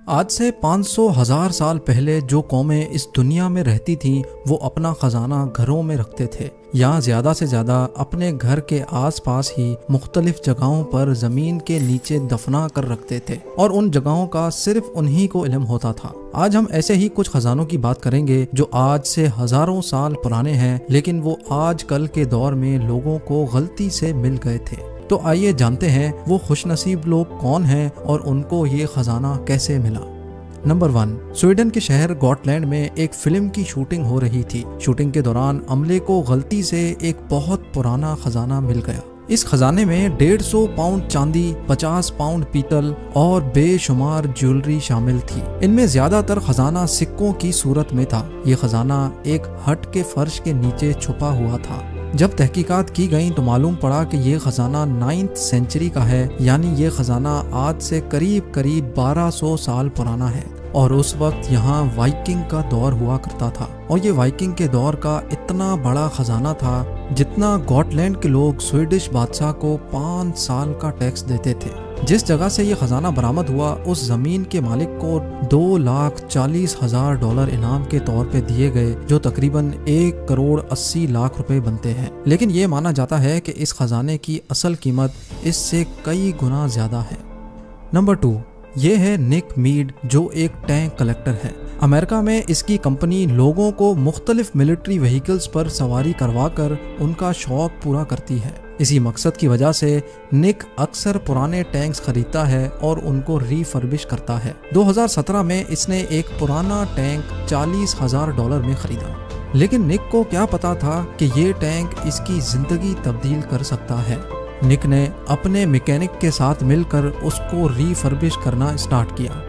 آج سے 500,000 سال پہلے جو قومیں اس دنیا میں رہتی تھیں وہ اپنا خزانہ گھروں میں رکھتے تھے یا زیادہ سے زیادہ اپنے گھر کے آس پاس ہی مختلف جگہوں پر زمین کے نیچے دفنا کر رکھتے تھے، اور ان جگہوں کا صرف انہی کو علم ہوتا تھا۔ آج ہم ایسے ہی کچھ خزانوں کی بات کریں گے جو آج سے ہزاروں سال پرانے ہیں، لیکن وہ آج کل کے دور میں لوگوں کو غلطی سے مل گئے تھے۔ تو آئیے جانتے ہیں وہ خوش نصیب لوگ کون ہیں اور ان کو یہ خزانہ کیسے ملا۔ نمبر 1، سویڈن کے شہر گوٹلینڈ میں ایک فلم کی شوٹنگ ہو رہی تھی۔ شوٹنگ کے دوران عملے کو غلطی سے ایک بہت پرانا خزانہ مل گیا۔ اس خزانے میں 150 پاؤنڈ چاندی، 50 پاؤنڈ پیتل اور بے شمار جیولری شامل تھی۔ ان میں زیادہ تر خزانہ سکوں کی صورت میں تھا۔ یہ خزانہ ایک ہٹ کے فرش کے نیچے چھپا ہوا تھا۔ جب تحقیقات کی گئیں تو معلوم پڑا کہ یہ خزانہ 9ویں سینچری کا ہے، یعنی یہ خزانہ آج سے قریب 1200 سال پرانا ہے، اور اس وقت یہاں وائکنگ کا دور ہوا کرتا تھا، اور یہ وائکنگ کے دور کا اتنا بڑا خزانہ تھا جتنا گوٹلینڈ کے لوگ سویڈش بادشاہ کو 5 سال کا ٹیکس دیتے تھے۔ جس جگہ سے یہ خزانہ برآمد ہوا اس زمین کے مالک کو $2,40,000 انعام کے طور پہ دیے گئے، جو تقریباً 1,80,00,000 روپے بنتے ہیں۔ لیکن یہ مانا جاتا ہے کہ اس خزانے کی اصل قیمت اس سے کئی گنا زیادہ ہے۔ نمبر 2، یہ ہے نک میڈ، جو ایک ٹینک کلیکٹر ہے۔ امریکہ میں اس کی کمپنی لوگوں کو مختلف ملٹری وہیکلز پر سواری کروا کر ان کا شوق پورا کرتی ہے۔ اسی مقصد کی وجہ سے نک اکثر پرانے ٹینکس خریدتا ہے اور ان کو ری فربش کرتا ہے۔ 2017 میں اس نے ایک پرانا ٹینک $40,000 میں خریدا۔ لیکن نک کو کیا پتا تھا کہ یہ ٹینک اس کی زندگی تبدیل کر سکتا ہے۔ نک نے اپنے میکینک کے ساتھ مل کر اس کو ری فربش کرنا اسٹارٹ کیا۔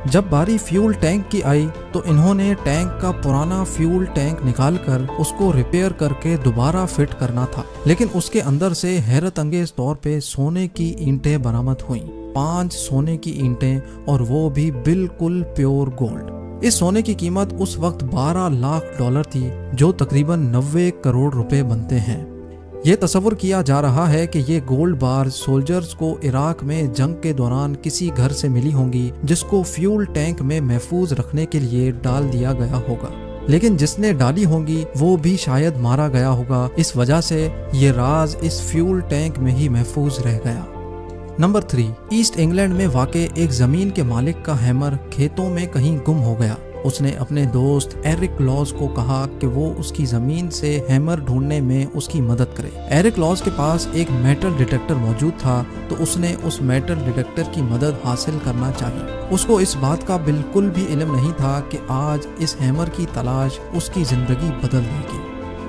جب باری فیول ٹینک کی آئی تو انہوں نے ٹینک کا پرانا فیول ٹینک نکال کر اس کو ریپیئر کر کے دوبارہ فٹ کرنا تھا، لیکن اس کے اندر سے حیرت انگیز طور پہ سونے کی اینٹیں برآمد ہوئیں۔ 5 سونے کی اینٹیں، اور وہ بھی بالکل پیور گولڈ۔ اس سونے کی قیمت اس وقت $12,00,000 تھی، جو تقریباً 90 کروڑ روپے بنتے ہیں۔ یہ تصور کیا جا رہا ہے کہ یہ گولڈ بار سولجرز کو عراق میں جنگ کے دوران کسی گھر سے ملی ہوں گی، جس کو فیول ٹینک میں محفوظ رکھنے کے لیے ڈال دیا گیا ہوگا، لیکن جس نے ڈالی ہوں گی وہ بھی شاید مارا گیا ہوگا۔ اس وجہ سے یہ راز اس فیول ٹینک میں ہی محفوظ رہ گیا۔ نمبر 3، ایسٹ انگلینڈ میں واقع ایک زمین کے مالک کا ہیمر کھیتوں میں کہیں گم ہو گیا۔ اس نے اپنے دوست ایرک لاز کو کہا کہ وہ اس کی زمین سے ہیمر ڈھونڈنے میں اس کی مدد کرے۔ ایرک لاز کے پاس ایک میٹل ڈیٹیکٹر موجود تھا، تو اس نے اس میٹل ڈیٹیکٹر کی مدد حاصل کرنا چاہی۔ اس کو اس بات کا بالکل بھی علم نہیں تھا کہ آج اس ہیمر کی تلاش اس کی زندگی بدل دے گی۔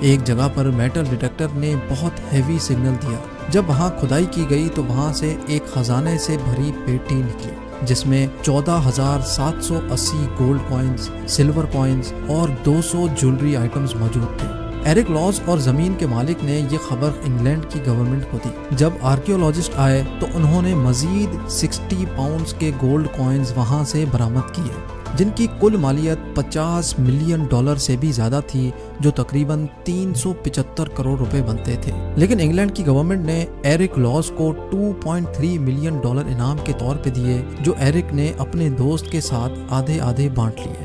ایک جگہ پر میٹل ڈیٹیکٹر نے بہت ہیوی سگنل دیا۔ جب وہاں کھدائی کی گئی تو وہاں سے ایک خزانے سے بھری پیٹی نکلی، جس میں 14,780 گولڈ کوائنز، سلور کوائنز اور 200 جیولری آئٹمز موجود تھے۔ ایرک لاز اور زمین کے مالک نے یہ خبر انگلینڈ کی گورنمنٹ کو دی۔ جب آرکیولوجسٹ آئے تو انہوں نے مزید 60 پاؤنڈز کے گولڈ کوائنز وہاں سے برآمد کیے، جن کی کل مالیت $50 ملین سے بھی زیادہ تھی، جو تقریباً 375 کروڑ روپے بنتے تھے۔ لیکن انگلینڈ کی گورنمنٹ نے ایرک لاز کو $2.3 ملین انعام کے طور پہ دیے، جو ایرک نے اپنے دوست کے ساتھ آدھے آدھے بانٹ لیے۔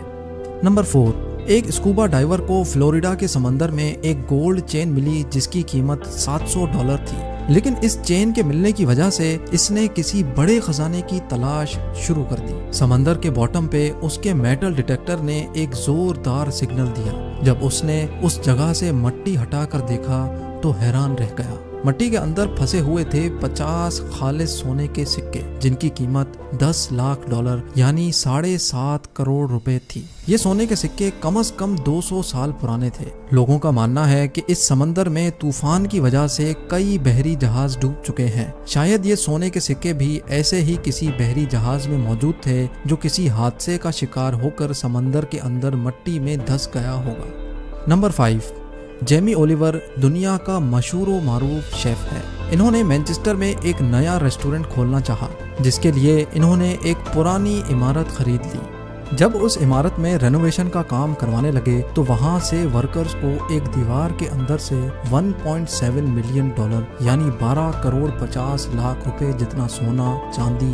نمبر 4، ایک اسکوبا ڈائیور کو فلوریڈا کے سمندر میں ایک گولڈ چین ملی جس کی قیمت $700 تھی، لیکن اس چین کے ملنے کی وجہ سے اس نے کسی بڑے خزانے کی تلاش شروع کر دی۔ سمندر کے باٹم پہ اس کے میٹل ڈیٹیکٹر نے ایک زوردار سگنل دیا۔ جب اس نے اس جگہ سے مٹی ہٹا کر دیکھا تو حیران رہ گیا۔ مٹی کے اندر پھنسے ہوئے تھے 50 خالص سونے کے سکے، جن کی قیمت $10,00,000 یعنی 7.5 کروڑ روپے تھی۔ یہ سونے کے سکے کم از کم 200 سال پرانے تھے۔ لوگوں کا ماننا ہے کہ اس سمندر میں طوفان کی وجہ سے کئی بحری جہاز ڈوب چکے ہیں۔ شاید یہ سونے کے سکے بھی ایسے ہی کسی بحری جہاز میں موجود تھے جو کسی حادثے کا شکار ہو کر سمندر کے اندر مٹی میں دھس گیا ہوگا۔ نمبر 5، جیمی اولیور دنیا کا مشہور و معروف شیف ہے۔ انہوں نے مینچسٹر میں ایک نیا ریسٹورنٹ کھولنا چاہا، جس کے لیے انہوں نے ایک پرانی عمارت خرید لی۔ جب اس عمارت میں رینوویشن کا کام کروانے لگے تو وہاں سے ورکرز کو ایک دیوار کے اندر سے $1.7 ملین یعنی 12 کروڑ 50 لاکھ روپے جتنا سونا، چاندی